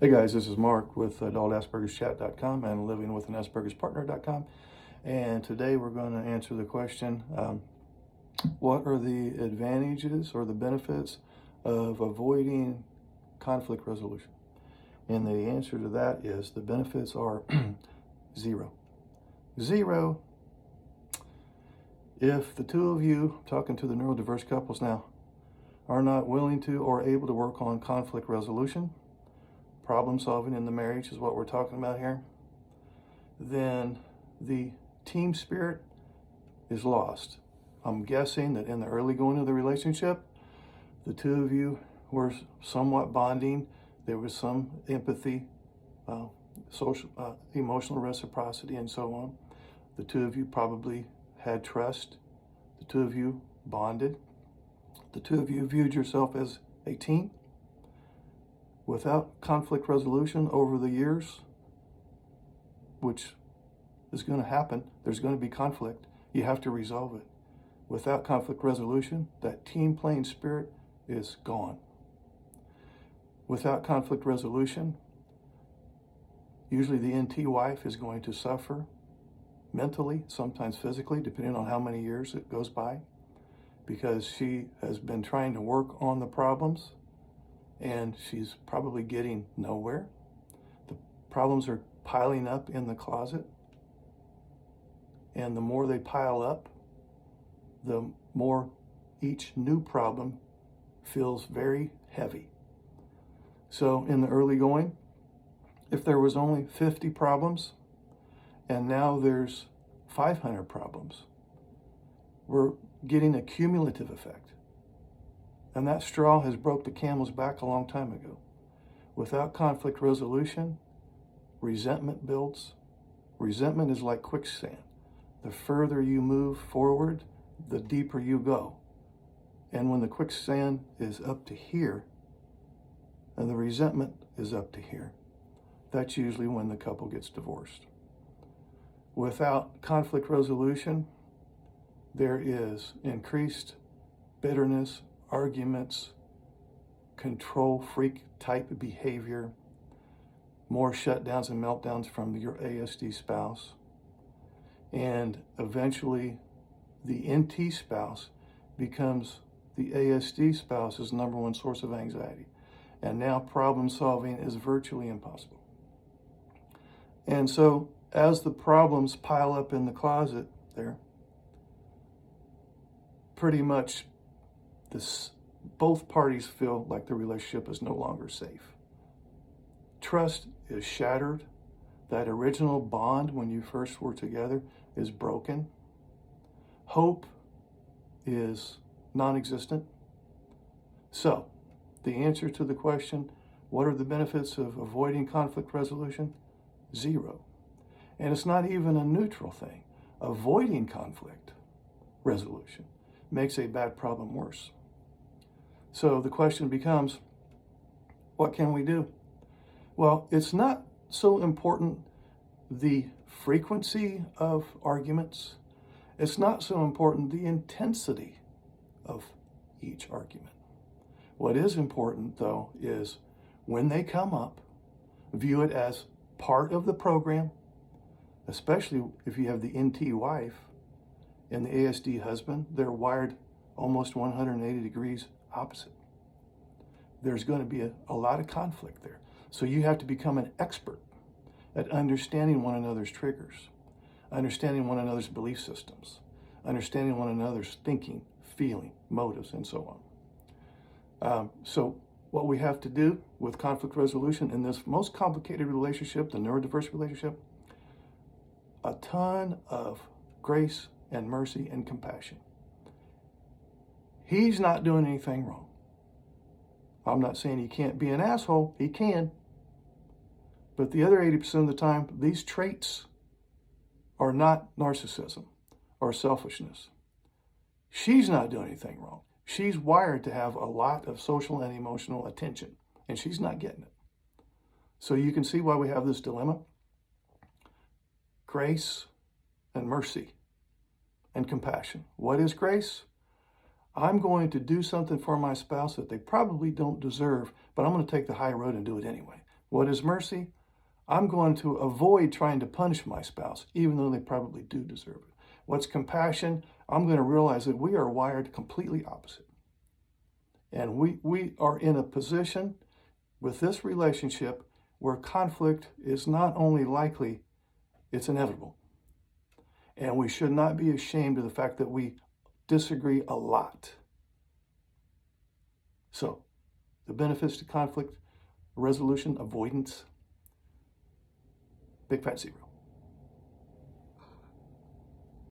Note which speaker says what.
Speaker 1: Hey guys, this is Mark with AdultAsperger'sChat.com and LivingWithAnAsperger'sPartner.com, and today we're going to answer the question, what are the advantages or the benefits of avoiding conflict resolution? And the answer to that is the benefits are zero. Zero if the two of you, talking to the neurodiverse couples now, are not willing to or able to work on conflict resolution. Problem solving in the marriage is what we're talking about here. Then the team spirit is lost. I'm guessing that in the early going of the relationship, the two of you were somewhat bonding. There was some empathy, social, emotional reciprocity, and so on. The two of you probably had trust. The two of you bonded. The two of you viewed yourself as a team. Without conflict resolution over the years, which is going to happen, there's going to be conflict. You have to resolve it. Without conflict resolution, that team playing spirit is gone. Without conflict resolution, usually the NT wife is going to suffer mentally, sometimes physically, depending on how many years it goes by, because she has been trying to work on the problems and she's probably getting nowhere. The problems are piling up in the closet, and the more they pile up, the more each new problem feels very heavy. So in the early going, if there was only 50 problems and now there's 500 problems, we're getting a cumulative effect. And that straw has broke the camel's back a long time ago. Without conflict resolution, resentment builds. Resentment is like quicksand. The further you move forward, the deeper you go. And when the quicksand is up to here, and the resentment is up to here, that's usually when the couple gets divorced. Without conflict resolution, there is increased bitterness, arguments, control freak type behavior, more shutdowns and meltdowns from your ASD spouse, and eventually the NT spouse becomes the ASD spouse's number one source of anxiety. And now problem solving is virtually impossible. And so as the problems pile up in the closet there, pretty much both parties feel like the relationship is no longer safe. Trust is shattered. That original bond when you first were together is broken. Hope is non-existent. So, the answer to the question, what are the benefits of avoiding conflict resolution? Zero. And it's not even a neutral thing. Avoiding conflict resolution makes a bad problem worse. So the question becomes, what can we do? Well, it's not so important the frequency of arguments. It's not so important the intensity of each argument. What is important, though, is when they come up, view it as part of the program, especially if you have the NT wife and the ASD husband. They're wired almost 180 degrees opposite. There's going to be a lot of conflict there. So you have to become an expert at understanding one another's triggers, understanding one another's belief systems, understanding one another's thinking, feeling, motives, and so on. So what we have to do with conflict resolution in this most complicated relationship, the neurodiverse relationship, a ton of grace and mercy and compassion. He's not doing anything wrong. I'm not saying he can't be an asshole. He can. But the other 80% of the time, these traits are not narcissism or selfishness. She's not doing anything wrong. She's wired to have a lot of social and emotional attention, and she's not getting it. So you can see why we have this dilemma. Grace and mercy and compassion. What is grace? I'm going to do something for my spouse that they probably don't deserve, but I'm going to take the high road and do it anyway What is mercy? I'm going to avoid trying to punish my spouse, even though they probably do deserve it. What's compassion? I'm going to realize that we are wired completely opposite. And we are in a position with this relationship where conflict is not only likely, it's inevitable. And we should not be ashamed of the fact that we disagree a lot. So, the benefits to conflict resolution, avoidance, big fat zero.